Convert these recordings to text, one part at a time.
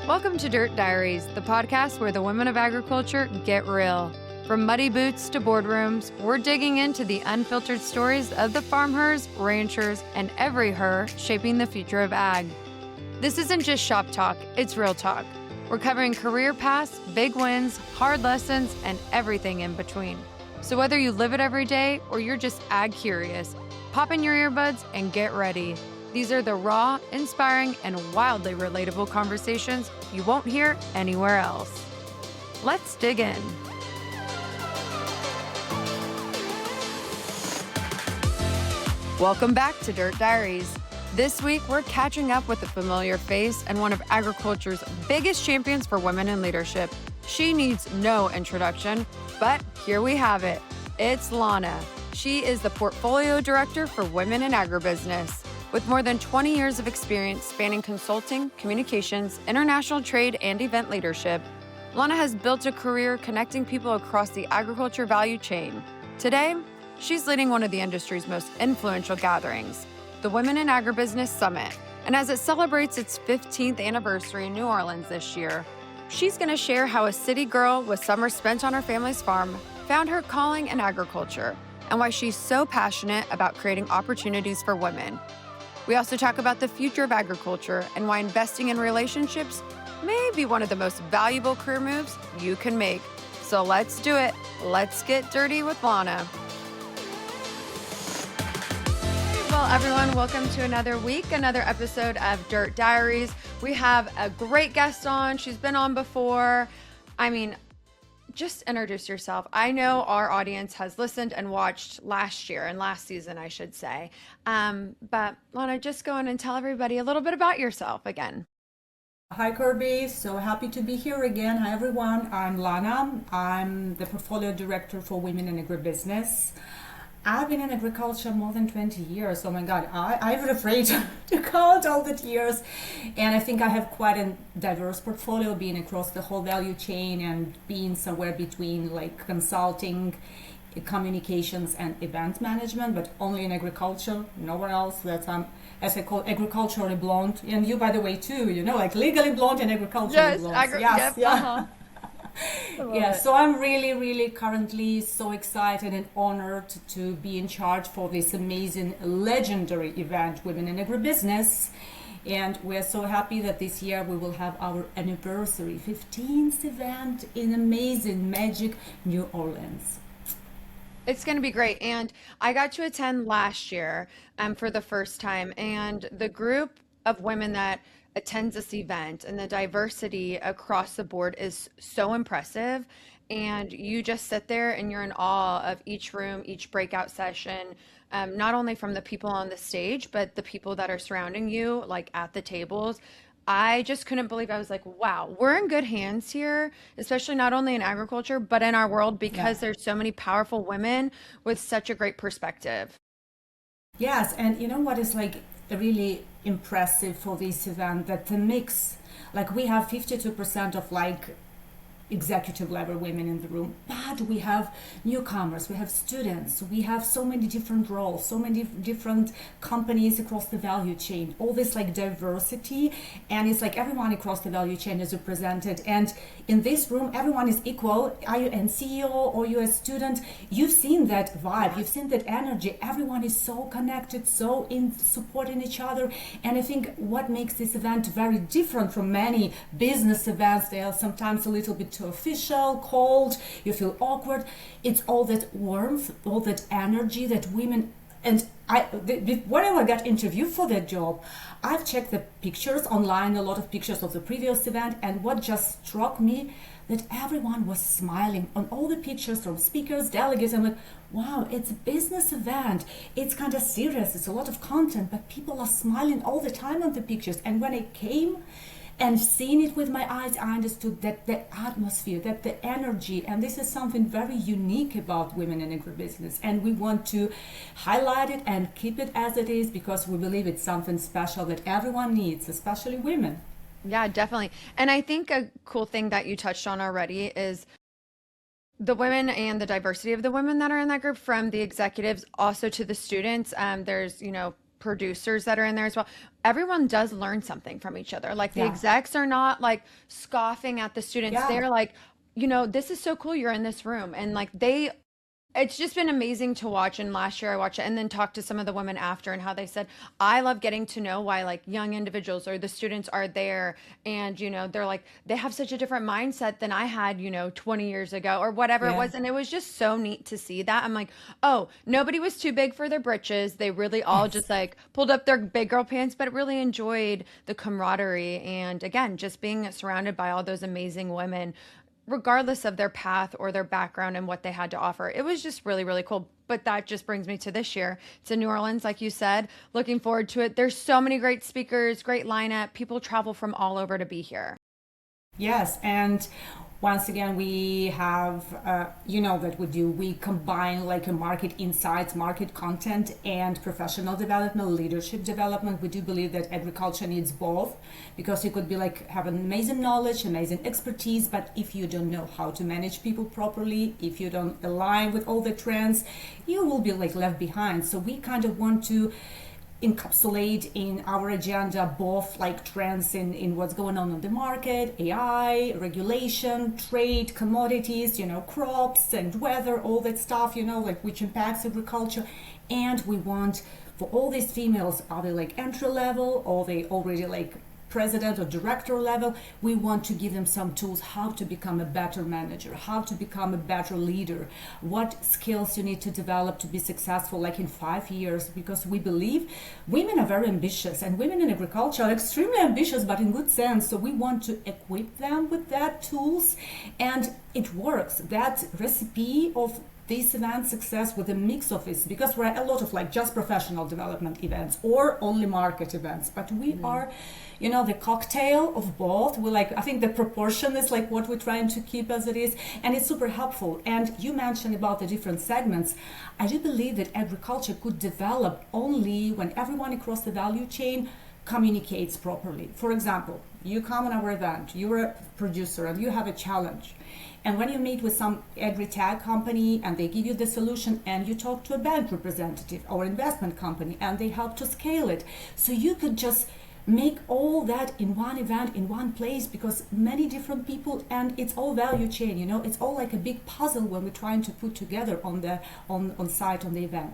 Welcome to Dirt Diaries, the podcast where the women of agriculture get real. From muddy boots to boardrooms, we're digging into the unfiltered stories of the FarmHers, ranchers, and every her shaping the future of ag. This isn't just shop talk, it's real talk. We're covering career paths, big wins, hard lessons, and everything in between. So whether you live it every day or you're just ag curious, pop in your earbuds and get ready. These are the raw, inspiring, and wildly relatable conversations you won't hear anywhere else. Let's dig in. Welcome back to Dirt Diaries. This week, we're catching up with a familiar face and one of agriculture's biggest champions for women in leadership. She needs no introduction, but here we have it. It's Lana. She is the Portfolio Director for Women in Agribusiness. With more than 20 years of experience spanning consulting, communications, international trade, and event leadership, Lana has built a career connecting people across the agriculture value chain. Today, she's leading one of the industry's most influential gatherings, the Women in Agribusiness Summit. And as it celebrates its 15th anniversary in New Orleans this year, she's going to share how a city girl with summers spent on her family's farm found her calling in agriculture and why she's so passionate about creating opportunities for women. We also talk about the future of agriculture and why investing in relationships may be one of the most valuable career moves you can make. So let's do it. Let's get dirty with Lana. Well, everyone, welcome to another week, another episode of Dirt Diaries. We have a great guest on. She's been on before. Just introduce yourself. I know our audience has listened and watched last season, I should say. But Lana, just go in and tell everybody a little bit about yourself again. Hi, Kirby. So happy to be here again. Hi, everyone. I'm Lana. I'm the Portfolio Director for Women in Agribusiness. I've been in agriculture more than 20 years. Oh my God, I'm afraid to count all the years. And I think I have quite a diverse portfolio, being across the whole value chain and being somewhere between like consulting, communications, and event management, but only in agriculture, nowhere else. That's as I call agriculturally blonde. And you, by the way, too, like legally blonde and agriculturally blonde. Yes, yeah. Uh-huh. Yeah, so I'm really currently so excited and honored to be in charge for this amazing, legendary event, Women in Agribusiness. And we're so happy that this year we will have our anniversary, 15th event in amazing, magic New Orleans. It's going to be great. And I got to attend last year for the first time. And the group of women that attends this event and the diversity across the board is so impressive. And you just sit there and you're in awe of each room, each breakout session, not only from the people on the stage, but the people that are surrounding you, like at the tables. I just couldn't believe. I was like, wow, we're in good hands here, especially not only in agriculture, but in our world, because there's so many powerful women with such a great perspective. Yes, and you know what is like really impressive for this event, that the mix, like we have 52% of like executive level women in the room, but we have newcomers, we have students, we have so many different roles, so many different companies across the value chain, all this like diversity, and it's like everyone across the value chain is represented. And in this room everyone is equal. Are you a CEO or you're a student, you've seen that vibe, you've seen that energy. Everyone is so connected, so in supporting each other. And I think what makes this event very different from many business events, they are sometimes a little bit too official, cold, you feel awkward. It's all that warmth, all that energy that women, and whenever I got interviewed for that job, I've checked the pictures online, a lot of pictures of the previous event, and what just struck me, that everyone was smiling on all the pictures from speakers, delegates. I'm like, wow, it's a business event. It's kind of serious. It's a lot of content, but people are smiling all the time on the pictures. And when I came and seeing it with my eyes, I understood that the atmosphere, that the energy, and this is something very unique about women in agribusiness. And we want to highlight it and keep it as it is, because we believe it's something special that everyone needs, especially women. Yeah, definitely. And I think a cool thing that you touched on already is the women and the diversity of the women that are in that group, from the executives also to the students. There's, producers that are in there as well. Everyone does learn something from each other. Like the Yeah. execs are not like scoffing at the students. Yeah. They're like, this is so cool you're in this room. And like it's just been amazing to watch. And last year I watched it and then talked to some of the women after and how they said, I love getting to know why like young individuals or the students are there. And, they're like, they have such a different mindset than I had, 20 years ago or whatever it Yeah. was. And it was just so neat to see that. I'm like, oh, nobody was too big for their britches. They really all Yes. just like pulled up their big girl pants, but really enjoyed the camaraderie. And again, just being surrounded by all those amazing women regardless of their path or their background and what they had to offer. It was just really, really cool. But that just brings me to this year. It's in New Orleans, like you said. Looking forward to it. There's so many great speakers, great lineup. People travel from all over to be here. Yes, and once again, we have, that we combine like a market insights, market content, and professional development, leadership development. We do believe that agriculture needs both, because you could be like, have an amazing knowledge, amazing expertise, but if you don't know how to manage people properly, if you don't align with all the trends, you will be like left behind. So we kind of want to encapsulate in our agenda both like trends in what's going on the market, AI, regulation, trade, commodities, crops and weather, all that stuff, like which impacts agriculture. And we want for all these females, are they like entry level, or they already like president or director level, we want to give them some tools how to become a better manager, how to become a better leader, what skills you need to develop to be successful like in 5 years, because we believe women are very ambitious and women in agriculture are extremely ambitious, but in good sense. So we want to equip them with that tools, and it works. That recipe of this event success with a mix of this, because we're a lot of like just professional development events or only market events, but we are the cocktail of both. We like, I think the proportion is like what we're trying to keep as it is, and it's super helpful. And you mentioned about the different segments. I do believe that agriculture could develop only when everyone across the value chain communicates properly. For example, you come on our event, you're a producer and you have a challenge. And when you meet with some agri-tech company and they give you the solution, and you talk to a bank representative or investment company and they help to scale it. So you could just make all that in one event, in one place, because many different people, and it's all value chain, it's all like a big puzzle when we're trying to put together on site on the event.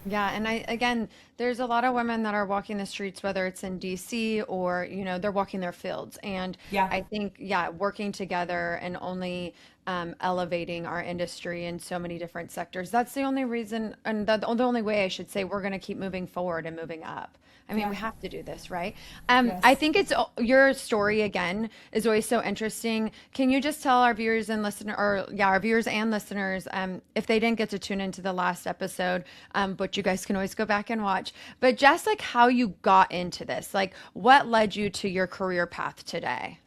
Yeah, and again, there's a lot of women that are walking the streets, whether it's in DC or, they're walking their fields. And Yeah. I think, working together and only elevating our industry in so many different sectors, that's the only reason, and the only way I should say we're going to keep moving forward and moving up. I mean, we have to do this, right? Yes. I think it's your story again is always so interesting. Can you just tell our viewers and listeners, if they didn't get to tune into the last episode, but you guys can always go back and watch, but just like how you got into this, like what led you to your career path today?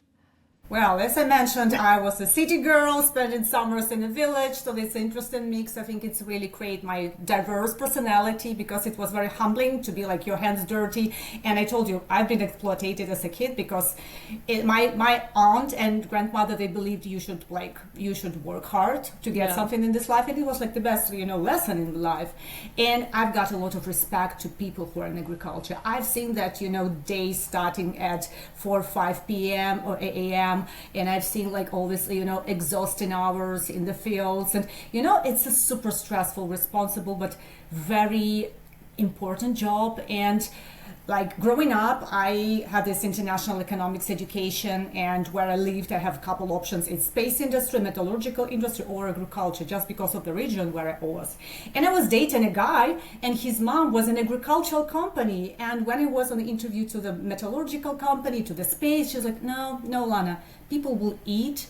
Well, as I mentioned, I was a city girl, spending summers in a village, so it's an interesting mix. I think it's really create my diverse personality, because it was very humbling to be like your hands dirty. And I told you, I've been exploited as a kid, because my aunt and grandmother, they believed you should work hard to get something in this life, and it was like the best lesson in life. And I've got a lot of respect to people who are in agriculture. I've seen that days starting at 4 or 5 p.m. or a.m. And I've seen like all this, exhausting hours in the fields. And, it's a super stressful, responsible, but very important job. And like growing up, I had this international economics education, and where I lived, I have a couple options. It's space industry, metallurgical industry, or agriculture, just because of the region where I was. And I was dating a guy, and his mom was an agricultural company. And when I was on the interview to the metallurgical company, to the space, she was like, no, Lana, people eat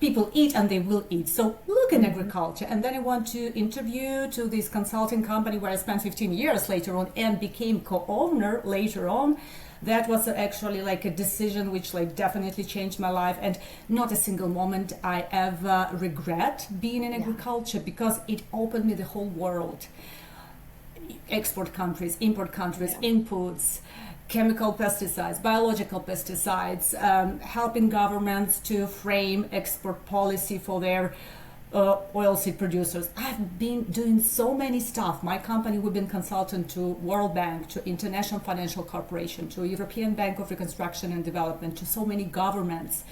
and they will eat. So look in agriculture. And then I went to interview to this consulting company where I spent 15 years later on and became co-owner later on. That was actually like a decision which like definitely changed my life, and not a single moment I ever regret being in agriculture, because it opened me the whole world. Export countries, import countries, inputs, chemical pesticides, biological pesticides, helping governments to frame export policy for their oilseed producers. I've been doing so many stuff. My company, we've been consultant to World Bank, to International Financial Corporation, to European Bank of Reconstruction and Development, to so many governments.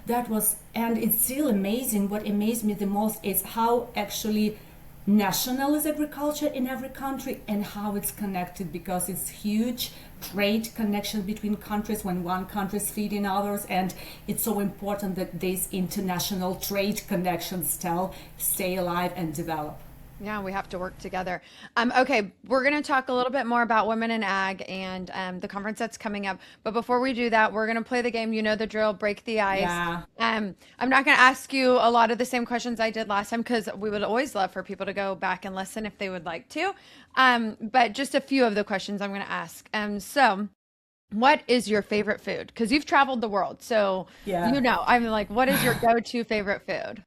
And it's still amazing. What amazed me the most is how actually national is agriculture in every country and how it's connected, because it's huge trade connection between countries when one country is feeding others, and it's so important that these international trade connections still stay alive and develop. Yeah, we have to work together. Okay, we're going to talk a little bit more about women in ag and the conference that's coming up. But before we do that, we're going to play the game. You know the drill, break the ice. Yeah. I'm not going to ask you a lot of the same questions I did last time, because we would always love for people to go back and listen if they would like to. But just a few of the questions I'm going to ask. So what is your favorite food? Because you've traveled the world. So, Yeah. you know, I'm like, what is your go-to favorite food?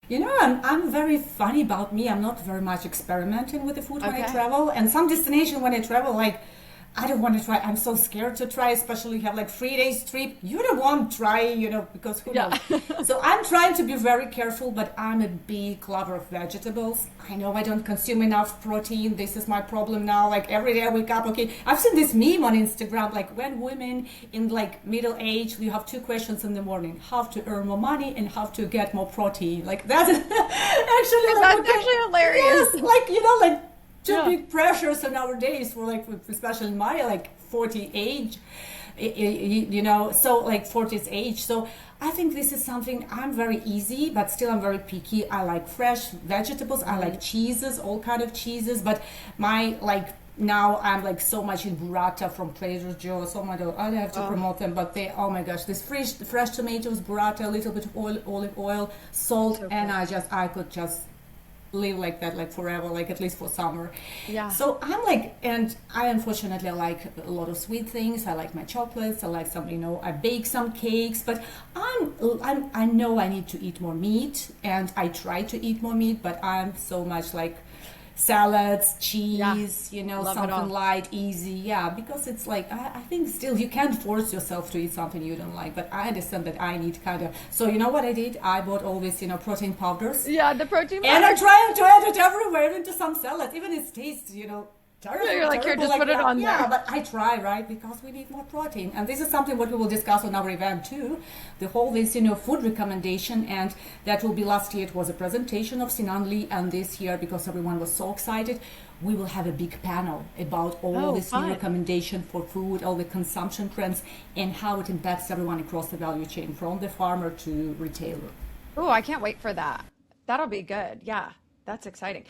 You know, I'm very funny about me. I'm not very much experimenting with the food when I Okay. travel. And some destination when I travel, like, I don't want to try. I'm so scared to try, especially have like 3 days trip. You don't want to try, you know, because who Yeah. knows? So I'm trying to be very careful, but I'm a big lover of vegetables. I know I don't consume enough protein. This is my problem now. Like every day I wake up, okay. I've seen this meme on Instagram, like when women in like middle age, we have 2 questions in the morning: how to earn more money and how to get more protein. Like that's actually like, That's okay. actually hilarious. Yes, like you know, like two Yeah. big pressures in our days for like, especially my like 40 age, you know, so like 40s age. So I think this is something I'm very easy, but still I'm very picky. I like fresh vegetables. I like cheeses, all kind of cheeses, but my like now I'm like so much in burrata from Trader Joe's. Oh my God, I have to promote them, but they, oh my gosh, this fresh tomatoes, burrata, a little bit of oil, olive oil, salt, So and good. I could just live like that, like forever, like at least for summer. Yeah. So I'm like, and I unfortunately like a lot of sweet things. I like my chocolates. I like some, you know, I bake some cakes, but I know I need to eat more meat, and I try to eat more meat, but I'm so much like salads, cheese, you know, Love it all. something light, easy. Yeah, because it's like, I think still you can't force yourself to eat something you don't like, but I understand that I need kind of, so you know what I did? I bought all these, you know, protein powders. Yeah, the protein And I'm powder. trying to add it everywhere into some salads. Even it tastes, you know, terrible. Yeah, you're like, here, terrible, just put it yeah, on yeah, there. but I try, right? Because we need more protein. And this is something what we will discuss on our event too. The whole this, you know, food recommendation. And that will be last year. It was a presentation of Sinan Lee. And this year, because everyone was so excited, we will have a big panel about all Oh, this fun. new recommendation for food, all the consumption trends, and how it impacts everyone across the value chain, from the farmer to retailer. Oh, I can't wait for that. That'll be good. Yeah, that's exciting.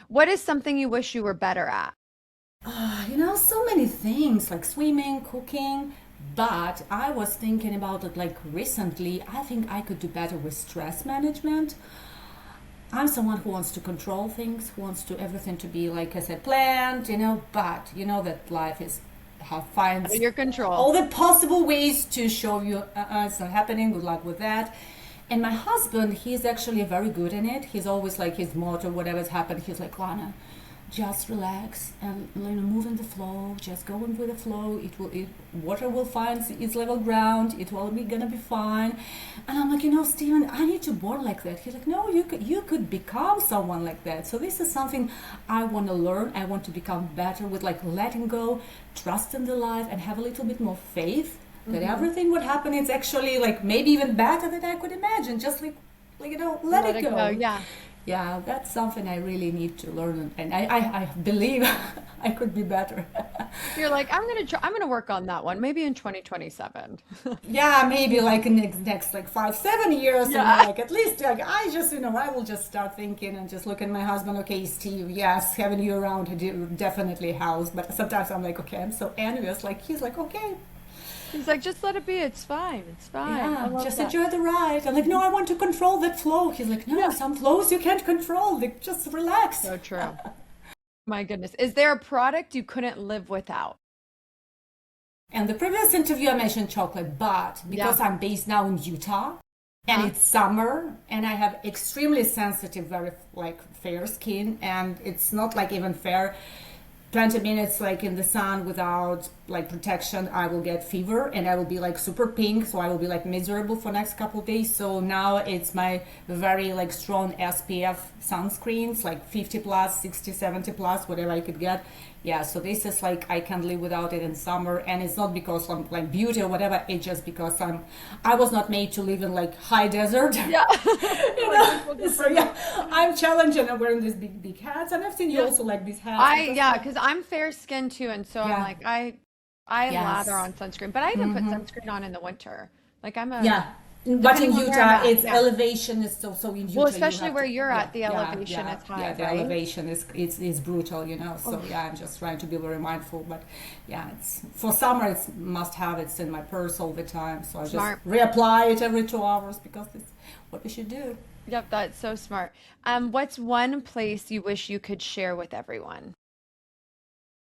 What is something you wish you were better at? You know, so many things like swimming, cooking, but I was thinking about it like recently. I think I could do better with stress management. I'm someone who wants to control things, who wants to everything to be like I said, planned, you know, but you know that life is have finds Your all control. the possible ways to show you it's not happening. Good luck with that. And my husband, he's actually very good in it. He's always like his motto, whatever's happened, he's like, Lana, just relax and, you know, move in the flow, just go with the flow. Water will find its level ground. It will be gonna be fine. And I'm like, you know, Steven, I need to born like that. He's like, no, you could become someone like that. So this is something I want to learn. I want to become better with like letting go, trust in the life, and have a little bit more faith that everything would happen. It's actually like maybe even better than I could imagine. Just like you know, let it go. Yeah. Yeah, that's something I really need to learn, and I believe I could be better. You're like, I'm gonna work on that one. Maybe in 2027. Yeah, maybe like in next like 5-7 years, Yeah. and like at least like I just, you know, I will just start thinking and just look at my husband. Okay, Steve, yes, having you around definitely helps, but sometimes I'm like, okay, I'm so envious. Like he's like, okay, He's like, just let it be. It's fine. It's fine. I yeah, love just that. enjoy the ride. I'm like, no, I want to control that flow. He's like, no, Yeah. some flows you can't control. Like, just relax. So true. My goodness. Is there a product you couldn't live without? And the previous interview I mentioned chocolate, but because Yeah. I'm based now in Utah and Uh-huh. it's summer and I have extremely sensitive, very like fair skin, and it's not like even fair 20 minutes like in the sun without like protection, I will get fever and I will be like super pink, so I will be like miserable for next couple of days. So now it's my very like strong SPF sunscreens, like 50 plus, 60, 70 plus, whatever I could get. Yeah, so this is like I can't live without it in summer, and it's not because I'm like beauty or whatever. It's just because I was not made to live in like high desert. Yeah. You know? So yeah, I'm challenged and I'm wearing these big hats, and I've seen you also like these hats. Because I'm fair skinned too, and so I'm like I lather on sunscreen, but I even put sunscreen on in the winter. Like I'm a But in depending on where Utah, I'm at, its elevation is so in Utah. Well, you especially have where to- you're at, the elevation is high, Yeah, the right? elevation is brutal, you know. So yeah, I'm just trying to be very mindful. But yeah, it's for summer. It's must have. It's in my purse all the time. So I Smart. just reapply it every 2 hours because it's what we should do. Yep, that's so smart. What's one place you wish you could share with everyone?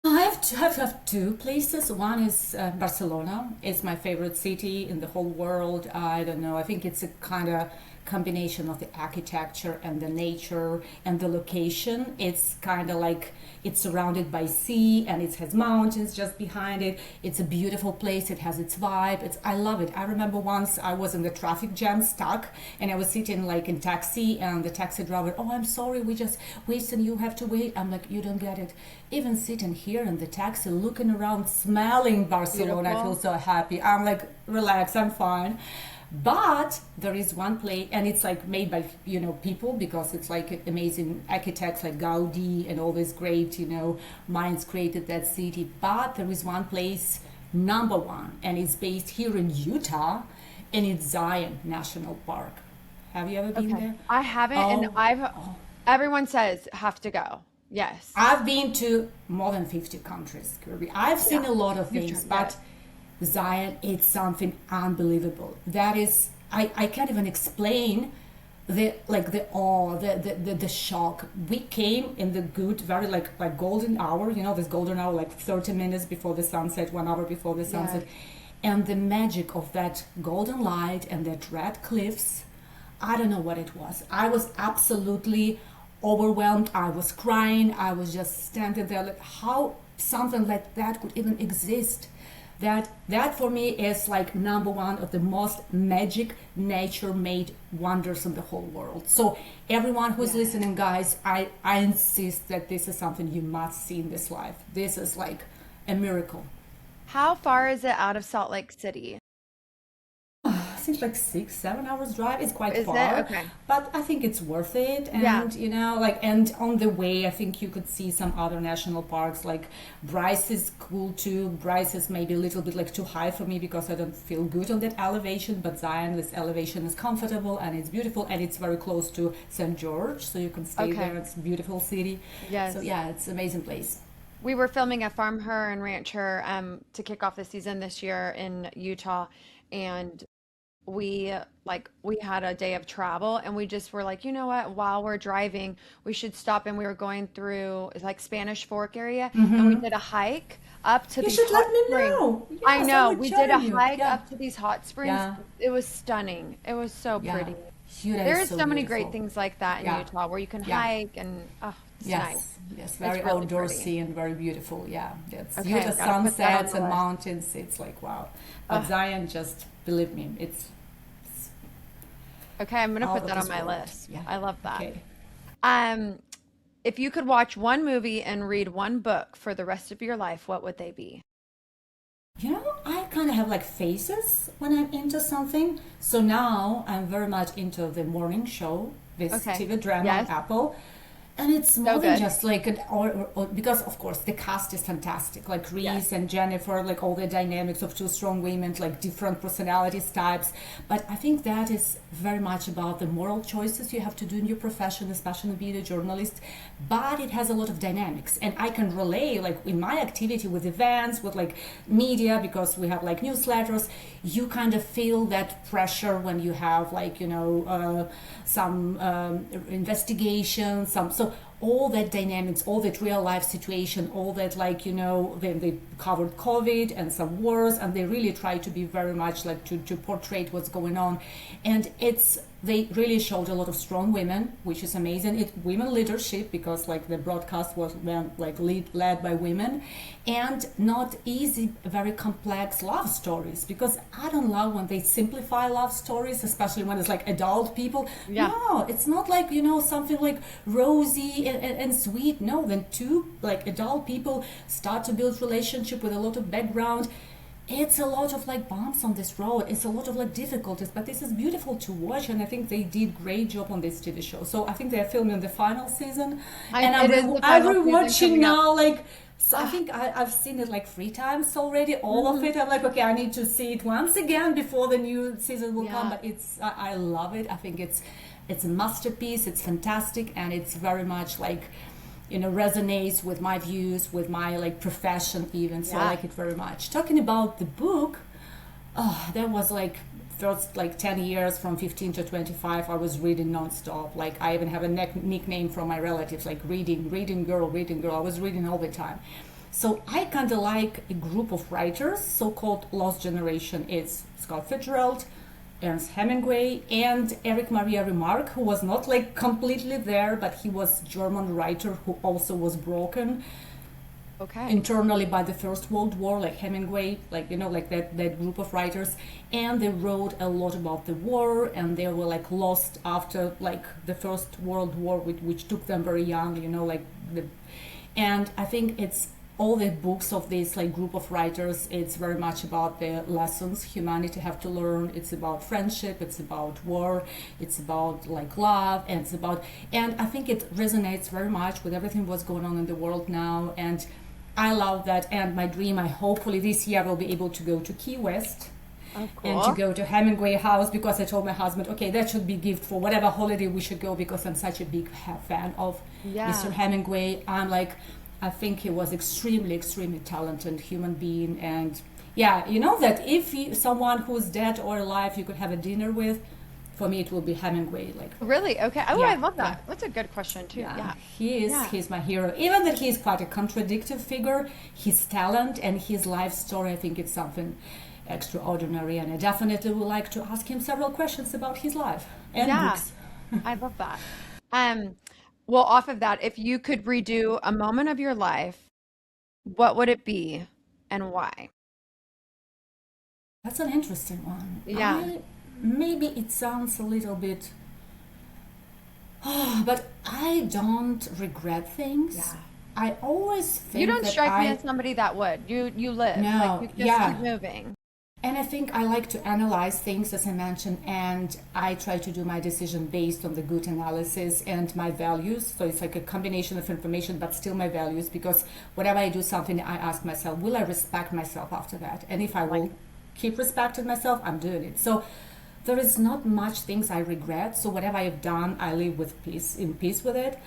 I have two places. One is Barcelona. It's my favorite city in the whole world. I don't know. I think it's a kind of combination of the architecture and the nature and the location. It's kind of like it's surrounded by sea and it has mountains just behind it. It's a beautiful place. It has its vibe. I love it. I remember once I was in the traffic jam stuck and I was sitting like in taxi and the taxi driver, oh, I'm sorry, we just wait and you have to wait. I'm like, you don't get it. Even sitting here in the taxi, looking around, smelling Barcelona, I feel so happy. I'm like, relax, I'm fine. But there is one place, and it's like made by people because it's like amazing architects like Gaudi and all these great minds created that city. But there is one place, number one, and it's based here in Utah, and it's Zion National Park. Have you ever been there? I haven't, and everyone says have to go. Yes. I've been to more than 50 countries, Kirby. I've seen a lot of things, but Zion, it's something unbelievable. That is, I can't even explain the awe, the shock. We came in the good, very like golden hour, this golden hour, like 30 minutes before the sunset, 1 hour before the sunset. And the magic of that golden light and that red cliffs, I don't know what it was. I was absolutely overwhelmed. I was crying. I was just standing there like how something like that could even exist. That for me is like number one of the most magic nature made wonders in the whole world. So everyone who's listening, guys, I insist that this is something you must see in this life. This is like a miracle. How far is it out of Salt Lake City? I think like 6-7 hours drive. It's quite Is far, it? Okay. but I think it's worth it. And and on the way, I think you could see some other national parks. Like Bryce is cool too. Bryce is maybe a little bit like too high for me because I don't feel good on that elevation. But Zion, this elevation is comfortable and it's beautiful and it's very close to St. George, so you can stay there. It's a beautiful city. Yes. So yeah, it's an amazing place. We were filming a FarmHer and RanchHer to kick off the season this year in Utah, and we had a day of travel and we just were like, you know what, while we're driving we should stop, and we were going through like Spanish Fork area and we did a hike up to these hot springs. Yes, I know, would we show did a you. hike Yeah. up to these hot springs. Yeah. It was stunning. It was so pretty. Utah There is is so many beautiful. great things like that in Utah where you can hike and it's nice. Yes, very really outdoorsy pretty. and very beautiful. Yeah, it's Okay, Utah I've gotta put that on sunsets the and list. mountains. It's like wow. But Zion, just believe me, it's Okay, I'm gonna out put of that on this my world. list. Yeah. I love that. Okay. If you could watch one movie and read one book for the rest of your life, what would they be? I kind of have like phases when I'm into something. So now I'm very much into the morning show, this TV drama on Apple. And it's more than just like or because of course the cast is fantastic, like Reese and Jennifer, like all the dynamics of two strong women, like different personalities types. But I think that is very much about the moral choices you have to do in your profession, especially being a journalist. But it has a lot of dynamics, and I can relay like in my activity with events, with like media, because we have like newsletters. You kind of feel that pressure when you have like some investigation, so all that dynamics, all that real life situation, all that they covered COVID and some wars, and they really try to be very much like to portray what's going on. And it's they really showed a lot of strong women, which is amazing. It women leadership, because like the broadcast was like led by women, and not easy, very complex love stories, because I don't love when they simplify love stories, especially when it's like adult people. Yeah. No, it's not like, you know, something like rosy and sweet. No, when two like adult people start to build relationship with a lot of background, it's a lot of like bumps on this road. It's a lot of like difficulties, but this is beautiful to watch, and I think they did great job on this TV show. So I think they're filming the final season, and I'm rewatching now. Like, so I think I've seen it like 3 times already. All of it. I'm like, okay, I need to see it once again before the new season will come. But I love it. I think it's a masterpiece. It's fantastic, and it's very much like, you know, resonates with my views, with my like profession even. So I like it very much. Talking about the book, there was like first like 10 years from 15 to 25, I was reading nonstop. Like I even have a nickname from my relatives, like reading girl. I was reading all the time. So I kind of like a group of writers, so-called Lost Generation. It's Scott Fitzgerald, Ernest Hemingway, and Erich Maria Remarque, who was not like completely there, but he was German writer who also was broken internally by the First World War, like Hemingway, like, you know, like that group of writers. And they wrote a lot about the war, and they were like lost after like the First World War, which took them very young, you know, like and I think it's all the books of this like group of writers, it's very much about the lessons humanity have to learn. It's about friendship, it's about war, it's about like love, and I think it resonates very much with everything what's going on in the world now. And I love that. And my dream, I hopefully this year will be able to go to Key West. Oh, cool. And to go to Hemingway house, because I told my husband, okay, that should be gift for whatever holiday we should go, because I'm such a big fan of Mr. Hemingway. I'm like, I think he was extremely talented human being. And yeah, you know that if someone who's dead or alive you could have a dinner with, for me it will be Hemingway. Like, really? Okay. Oh, I love that. That's a good question too. Yeah. He's my hero. Even that he's quite a contradictory figure, his talent and his life story, I think it's something extraordinary, and I definitely would like to ask him several questions about his life and books. I love that. Well, off of that, if you could redo a moment of your life, what would it be and why? That's an interesting one. Yeah. Maybe it sounds a little bit, but I don't regret things. Yeah. I always think you don't strike me as somebody that would. You live. No, like you just keep moving. And I think I like to analyze things, as I mentioned, and I try to do my decision based on the good analysis and my values. So it's like a combination of information, but still my values, because whenever I do something, I ask myself, will I respect myself after that? And if I will keep respecting myself, I'm doing it. So there is not much things I regret. So whatever I've done, I live with in peace with it.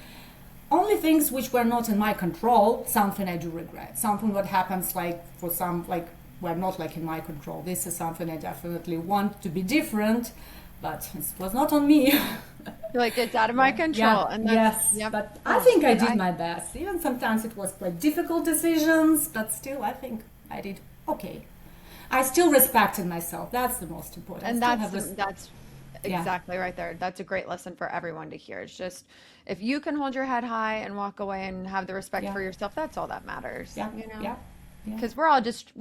Only things which were not in my control, something I do regret. Something what happens like for some, like, were not like in my control. This is something I definitely want to be different, but it was not on me. You're like, it's out of my control. And but I think I did my best. Even sometimes it was quite difficult decisions, but still I think I did okay. I still respected myself. That's the most important. And that's exactly right there. That's a great lesson for everyone to hear. It's just, if you can hold your head high and walk away and have the respect for yourself, that's all that matters. Yeah. You know? Yeah. Because we're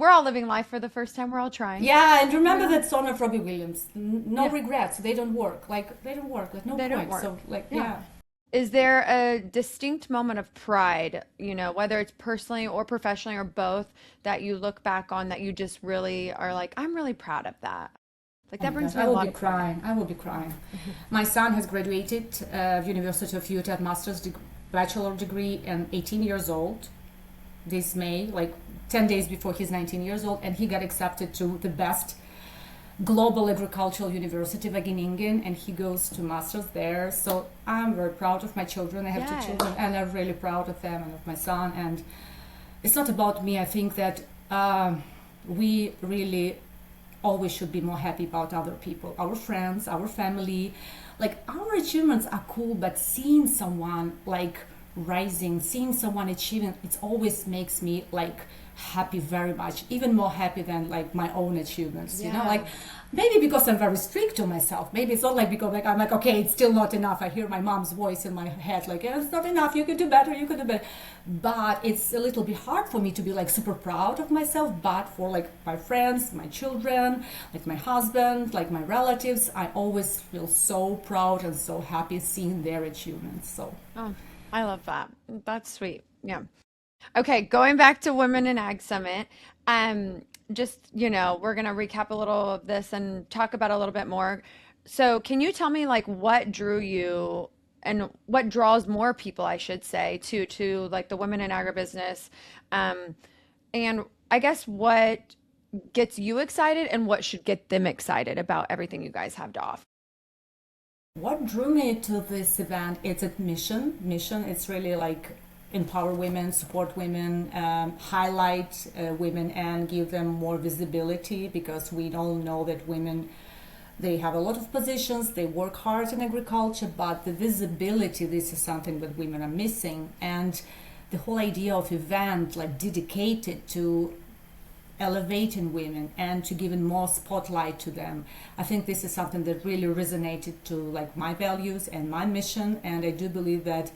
all living life for the first time. We're all trying. Yeah, and remember that song of Robbie Williams. No regrets. They don't work. Like they don't work. Like no point. Don't work. So like Is there a distinct moment of pride, you know, whether it's personally or professionally or both, that you look back on that you just really are like, I'm really proud of that? Like that brings me a lot of pride. I will be crying. My son has graduated University of Utah bachelor degree and 18 years old this May, like 10 days before he's 19 years old, and he got accepted to the best global agricultural university, Wageningen, and he goes to master's there. So I'm very proud of my children. I have 2 children, and I'm really proud of them and of my son. And it's not about me. I think that we really always should be more happy about other people, our friends, our family. Like our achievements are cool, but seeing someone like rising, seeing someone achieving, it always makes me like happy very much, even more happy than like my own achievements, you know, Yeah. like maybe because I'm very strict to myself. Maybe it's not like because like I'm like, okay, it's still not enough. I hear my mom's voice in my head like, yeah, it's not enough. You could do better. You could do better. But it's a little bit hard for me to be like super proud of myself. But for like my friends, my children, like my husband, like my relatives, I always feel so proud and so happy seeing their achievements. So Oh, I love that. That's sweet. Yeah. Okay, going back to Women in Ag Summit, just, we're gonna recap a little of this and talk about a little bit more. So, can you tell me like what drew you and what draws more people, I should say, to like the Women in Agribusiness, um, and I guess what gets you excited and what should get them excited about everything you guys have to offer? what drew me to this event? It's a mission. It's really like empower women, support women, highlight women, and give them more visibility, because we all know that women, they have a lot of positions, they work hard in agriculture, but the visibility, this is something that women are missing. And the whole idea of event like dedicated to elevating women and to giving more spotlight to them, I think this is something that really resonated to like my values and my mission. And I do believe that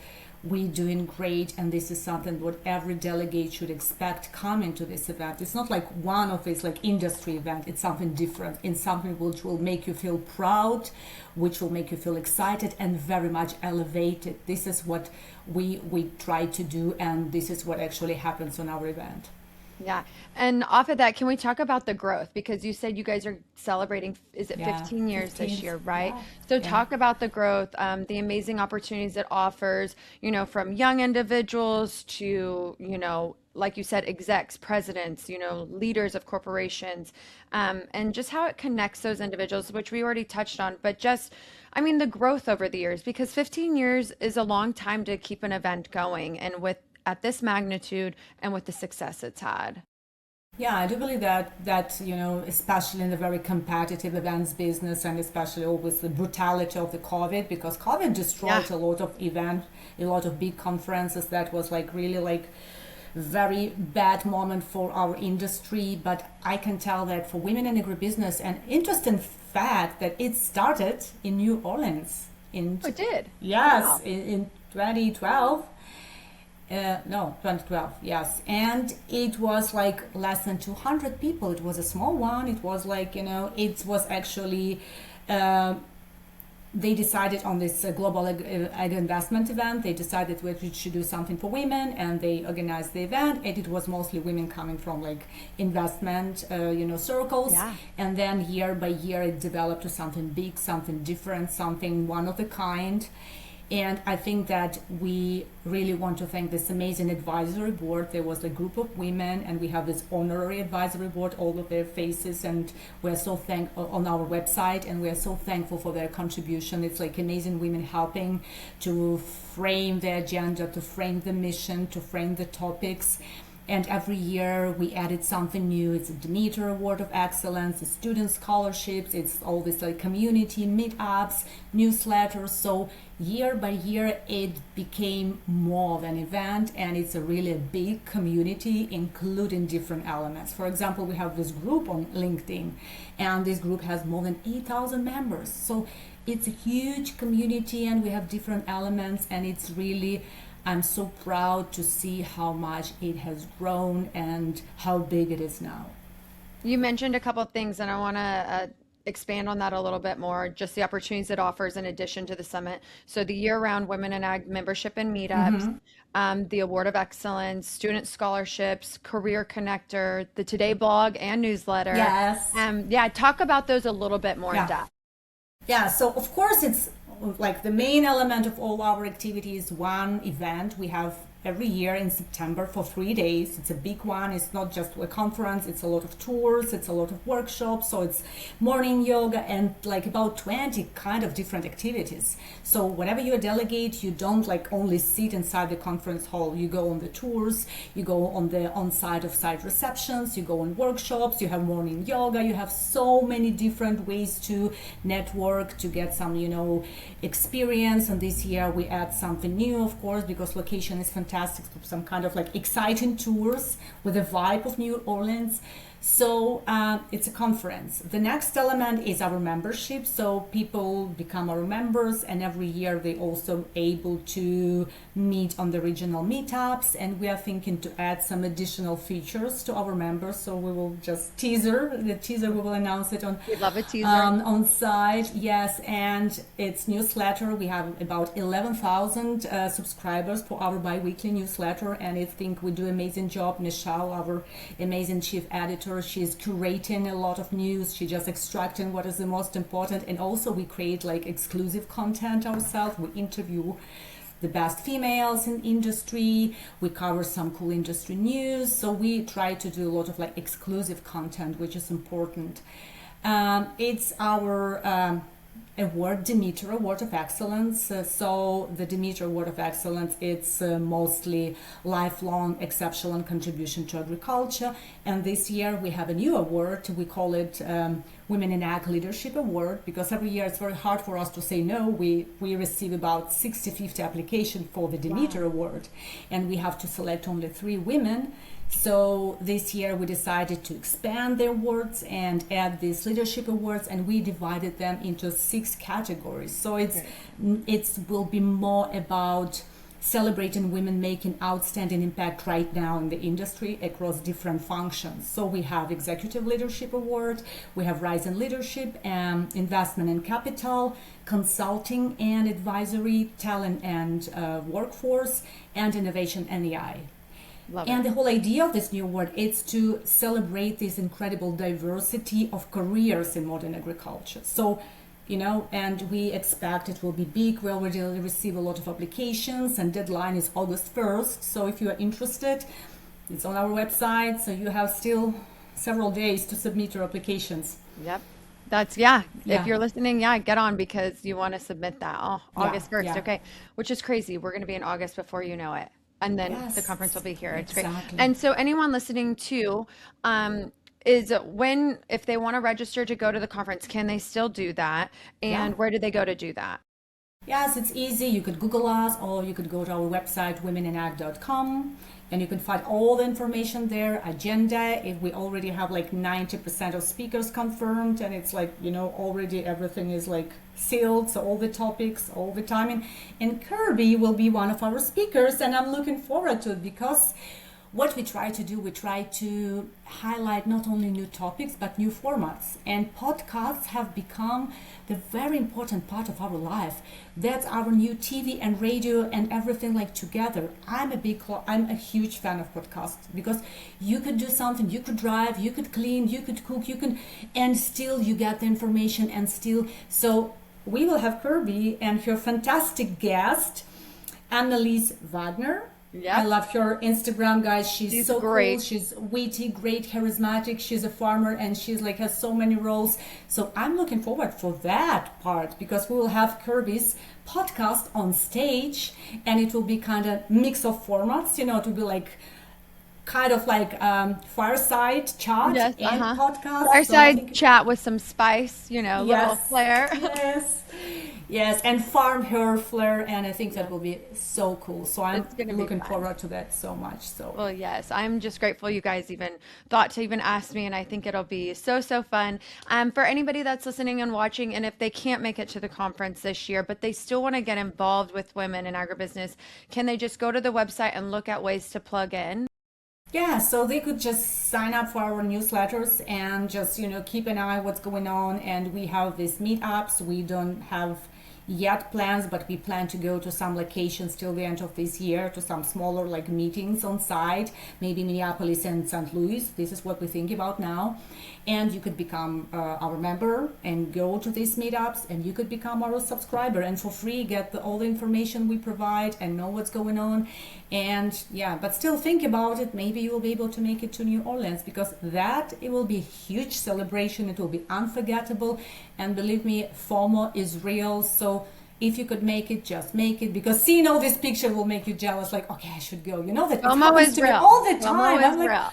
we're doing great, and this is something what every delegate should expect coming to this event. It's not like one of these like industry event, it's something different, and something which will make you feel proud, which will make you feel excited and very much elevated. This is what we try to do, and this is what actually happens on our event. Yeah. And off of that, can we talk about the growth? Because you said you guys are celebrating, is it Yeah, 15 years this 15. year, right? Yeah, So yeah. talk about the growth, the amazing opportunities it offers, from young individuals to, like you said, execs, presidents, leaders of corporations, and just how it connects those individuals, which we already touched on, but just, I mean, the growth over the years, because 15 years is a long time to keep an event going. And with at this magnitude and with the success it's had. Yeah, I do believe that especially in the very competitive events business, and especially with the brutality of the COVID, because COVID Yeah. destroyed a lot of events, a lot of big conferences. That was like really like very bad moment for our industry. But I can tell that for women in agribusiness, an interesting fact that it started in New Orleans in Oh, it did. yes Wow. in 2012. No, 2012, yes. And it was like less than 200 people. It was a small one. It was like, it was actually, uh, they decided on this global ag investment event. They decided we should do something for women, and they organized the event. And it was mostly women coming from like investment, circles. Yeah. And then year by year, it developed to something big, something different, something one of a kind. And I think that we really want to thank this amazing advisory board. There was a group of women, and we have this honorary advisory board, all of their faces, and we're so thankful on our website, and we're so thankful for their contribution. It's like amazing women helping to frame the agenda, to frame the mission, to frame the topics. And every year we added something new. It's a Demeter Award of Excellence, it's student scholarships, it's all this like community meetups, newsletters. So year by year it became more of an event, and it's a really big community, including different elements. For example, we have this group on LinkedIn, and this group has more than 8,000 members. So it's a huge community, and we have different elements, and it's really, I'm so proud to see how much it has grown and how big it is now. You mentioned a couple of things, and I want to expand on that a little bit more, just the opportunities it offers in addition to the summit. So the year-round Women in Ag membership and meetups, the Award of Excellence, student scholarships, Career Connector, the Today blog and newsletter. Yes. Yeah, talk about those a little bit more in Yeah. depth. Yeah, so of course it's like the main element of all our activities, one event we have every year in September for 3 days. It's a big one. It's not just a conference, it's a lot of tours, it's a lot of workshops. So it's morning yoga and like about 20 kind of different activities. So whenever you delegate, you don't like only sit inside the conference hall. You go on the tours, you go on the on-site of site receptions, you go on workshops, you have morning yoga, you have so many different ways to network, to get some, experience. And this year we add something new, of course, because location is fantastic. fantastic, some kind of like exciting tours with the vibe of New Orleans. So it's a conference. The next element is our membership. So people become our members, and every year they also able to meet on the regional meetups. And we are thinking to add some additional features to our members. So we will just the teaser. We will announce it on. We love a teaser on site. Yes, and it's newsletter. We have about 11,000 subscribers for our bi-weekly newsletter, and I think we do amazing job. Michelle, our amazing chief editor, she's curating a lot of news. She just extracting what is the most important, and also we create like exclusive content ourselves. We interview the best females in industry. We cover some cool industry news. So we try to do a lot of like exclusive content, which is important. It's our award, Demeter Award of Excellence. So the Demeter Award of Excellence, it's mostly lifelong exceptional contribution to agriculture. And this year we have a new award. We call it Women in Ag Leadership Award, because every year it's very hard for us to say no. We receive about 50 applications for the Demeter Award, and we have to select only 3 women. So this year we decided to expand the awards and add these leadership awards, and we divided them into 6 categories. So it will be more about celebrating women making outstanding impact right now in the industry across different functions. So we have Executive Leadership Award, we have Rise in Leadership, Investment in Capital, Consulting and Advisory, Talent and Workforce, and Innovation and AI. And the whole idea of this new award is to celebrate this incredible diversity of careers in modern agriculture. So, and we expect it will be big. We already receive a lot of applications, and deadline is August 1st. So if you are interested, it's on our website. So you have still several days to submit your applications. Yep. That's, if you're listening, get on, because you want to submit that. August 1st. Okay. Which is crazy. We're going to be in August before you know it. And then the conference will be here. It's great. And so anyone listening too, if they want to register to go to the conference, can they still do that? And where do they go to do that? Yes, it's easy. You could Google us, or you could go to our website, womeninag.com, and you can find all the information there, agenda. If we already have like 90% of speakers confirmed, and it's like, already everything is like sealed. So all the topics, all the timing. And Kirby will be one of our speakers, and I'm looking forward to it, because what we try to do, we try to highlight not only new topics, but new formats. And podcasts have become the very important part of our life. That's our new TV and radio and everything like together. I'm a huge fan of podcasts, because you could do something, you could drive, you could clean, you could cook, and still you get the information, and still. So we will have Kirby and her fantastic guest, Annalise Wagner. I love her Instagram, guys. She's so great. Cool. She's witty, great, charismatic. She's a farmer, and she's like has so many roles. So I'm looking forward for that part, because we will have Kirby's podcast on stage, and it will be kind of mix of formats. It will be like kind of like fireside chat and podcast. Fireside chat with some spice, little flair. Yes, and FarmHer flair, and I think that will be so cool. So I'm looking forward to that so much. So well, yes, I'm just grateful you guys even thought to even ask me, and I think it'll be so fun. For anybody that's listening and watching, and if they can't make it to the conference this year, but they still want to get involved with women in agribusiness, can they just go to the website and look at ways to plug in? Yeah, so they could just sign up for our newsletters and just, keep an eye what's going on. And we have these meetups. We don't have yet plans, but we plan to go to some locations till the end of this year, to some smaller like meetings on site, maybe Minneapolis and St. Louis. This is what we think about now. And you could become our member and go to these meetups, and you could become our subscriber and for free get all the information we provide and know what's going on. And but still think about it. Maybe you will be able to make it to New Orleans, because it will be a huge celebration. It will be unforgettable. And believe me, FOMO is real. So if you could make it, just make it, because seeing all this picture will make you jealous. Like, okay, I should go. That FOMO is real all the time. I'm like, real.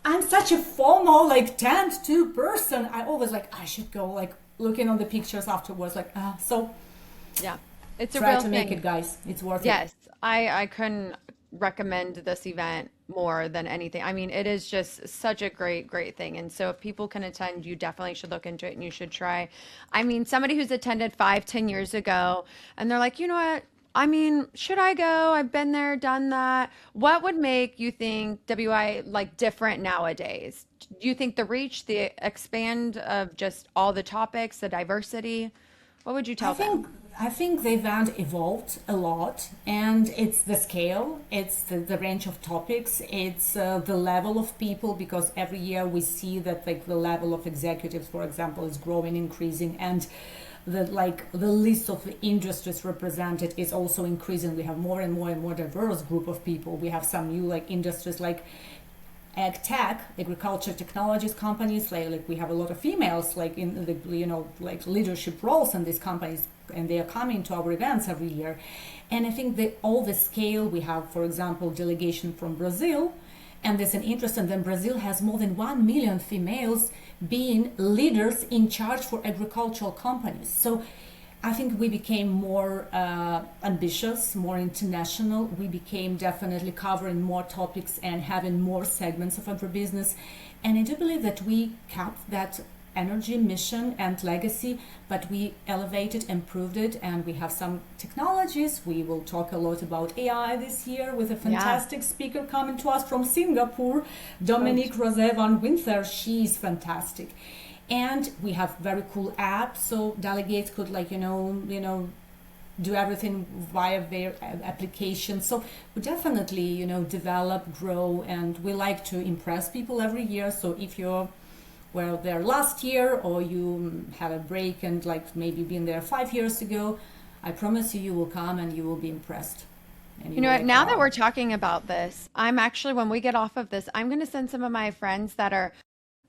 I'm such a FOMO like tend to person. I always I should go, like looking on the pictures afterwards, so. Yeah, it's a try real to thing. Make it, guys. It's worth it. Yes, I couldn't recommend this event more than anything. I mean, it is just such a great thing. And so if people can attend, you definitely should look into it and you should try. I mean, somebody who's attended 5, 10 years ago and they're like, you know what? I mean, should I go? I've been there, done that. What would make you think WI like different nowadays? Do you think the reach, the expand of just all the topics, the diversity? What would you I tell think them? I think the event evolved a lot, and it's the scale, it's the range of topics, it's the level of people, because every year we see that like the level of executives, for example, is growing, increasing, and the list of the industries represented is also increasing. We have more and more and more diverse group of people. We have some new like industries like ag tech, agriculture technologies companies, like we have a lot of females like in the like leadership roles in these companies, and they are coming to our events every year. And I think that all the scale we have, for example, delegation from Brazil, and there's an interest, and then Brazil has more than 1 million females being leaders in charge for agricultural companies. So I think we became more ambitious, more international. We became definitely covering more topics and having more segments of agribusiness. And I do believe that we kept that energy, mission, and legacy, but we elevated, improved it, and we have some technologies. We will talk a lot about AI this year with a fantastic speaker coming to us from Singapore, Dominique Rose van Winter. She's fantastic. And we have very cool apps, so delegates could do everything via their application. So we definitely develop, grow, and we like to impress people every year. So if you're there last year, or you have a break and like maybe been there 5 years ago, I promise you will come and you will be impressed. And You know what? like, Now that wow. we're talking about this, I'm actually, when we get off of this, I'm going to send some of my friends that are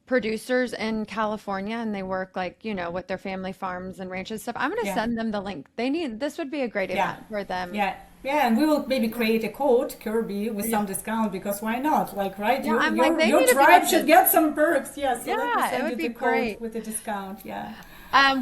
producers in California and they work like, with their family farms and ranches stuff. I'm going to Yeah. send them the link. This would be a great Yeah. event for them. Yeah, and we will maybe create a code, Kirby, with some discount, because why not? Like, right? Yeah, I'm like, they Your need to be tribe at should this. get some perks. Yeah, so let me Yeah, it send would you be the code great. with the discount. Yeah.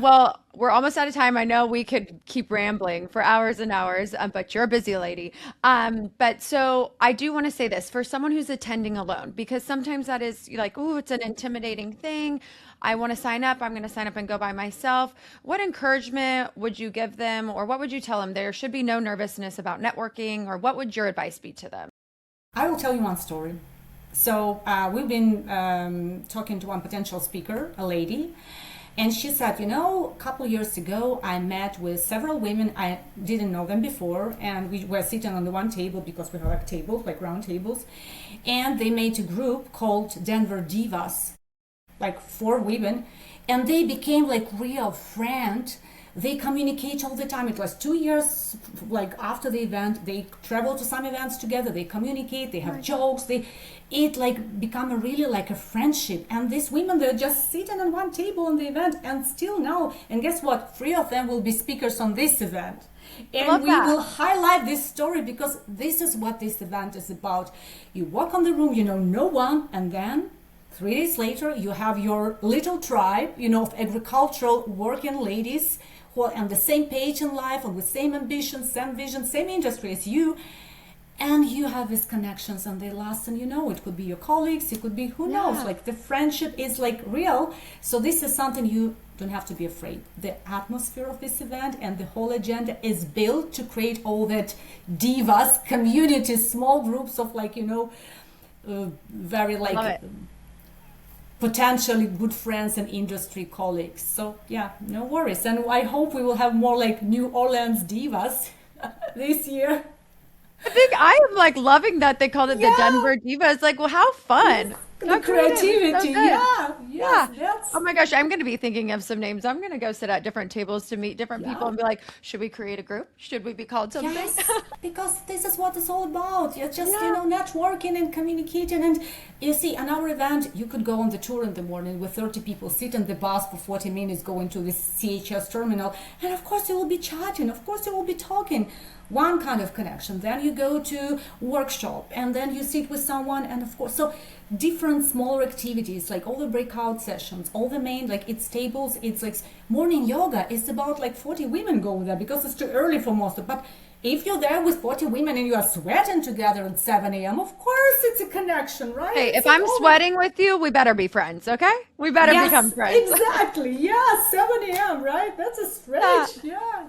Well, we're almost out of time. I know we could keep rambling for hours and hours, but you're a busy lady. But so I do want to say this for someone who's attending alone, because sometimes that is like, oh, it's an intimidating thing. I want to sign up. I'm going to sign up and go by myself. What encouragement would you give them, or what would you tell them? There should be no nervousness about networking, or what would your advice be to them? I will tell you one story. So we've been talking to one potential speaker, a lady, and she said, a couple years ago, I met with several women. I didn't know them before, and we were sitting on the one table, because we have like tables, like round tables, and they made a group called Denver Divas, like 4 women, and they became like real friends. They communicate all the time. It was 2 years like after the event. They travel to some events together. They communicate. They have jokes. It like become a really like a friendship. And these women, they're just sitting on one table on the event, and still now. And guess what? 3 of them will be speakers on this event. And Love we that. will highlight this story, because this is what this event is about. You walk on the room, no one, and then 3 days later, you have your little tribe, of agricultural working ladies who are on the same page in life and with same ambitions, same vision, same industry as you. And you have these connections, and they last, and it could be your colleagues, it could be who knows, like the friendship is like real. So this is something you don't have to be afraid. The atmosphere of this event and the whole agenda is built to create all that divas community, small groups of very Love like it. potentially good friends and industry colleagues. So yeah, no worries. And I hope we will have more like New Orleans divas this year. I think I am like loving that they called it the Yeah. Denver Divas. Like, well, how fun. The How creative. It's so creativity, good. yeah, yes, Yeah. that's Oh my gosh, I'm going to be thinking of some names. I'm going to go sit at different tables to meet different people yeah. and be like, should we create a group? Should we be called something? Yes, because this is what it's all about. It's just, Yeah. networking and communicating. And you see, on our event, you could go on the tour in the morning with 30 people, sit in the bus for 40 minutes, go into the CHS terminal. And of course, you will be chatting. Of course, you will be talking. One kind of connection. Then you go to workshop, and then you sit with someone. And of course, so different smaller activities, like all the breakout sessions, all the main, like it's tables, it's like morning yoga. It's about like 40 women go there, because it's too early for most of, but if you're there with 40 women and you are sweating together at 7 a.m., of course it's a connection, right? Hey, It's if like, I'm oh, sweating with you, we better be friends, okay? We better yes, become friends. Exactly. Yeah, 7 a.m., right? That's a stretch. Yeah.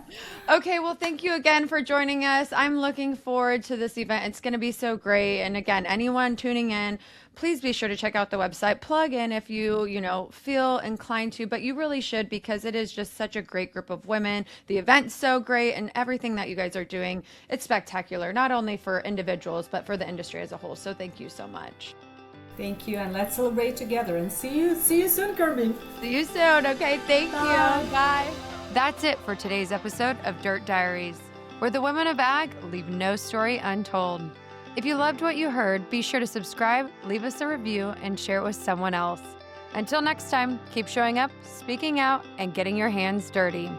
Okay, well, thank you again for joining us. I'm looking forward to this event. It's going to be so great. And again, anyone tuning in, please be sure to check out the website. Plug in if you feel inclined to, but you really should, because it is just such a great group of women. The event's so great, and everything that you guys are doing, it's spectacular, not only for individuals, but for the industry as a whole. So thank you so much. Thank you, and let's celebrate together. And see you soon, Kirby. See you soon. Okay, thank Bye. you. Bye. That's it for today's episode of Dirt Diaries, where the women of ag leave no story untold. If you loved what you heard, be sure to subscribe, leave us a review, and share it with someone else. Until next time, keep showing up, speaking out, and getting your hands dirty.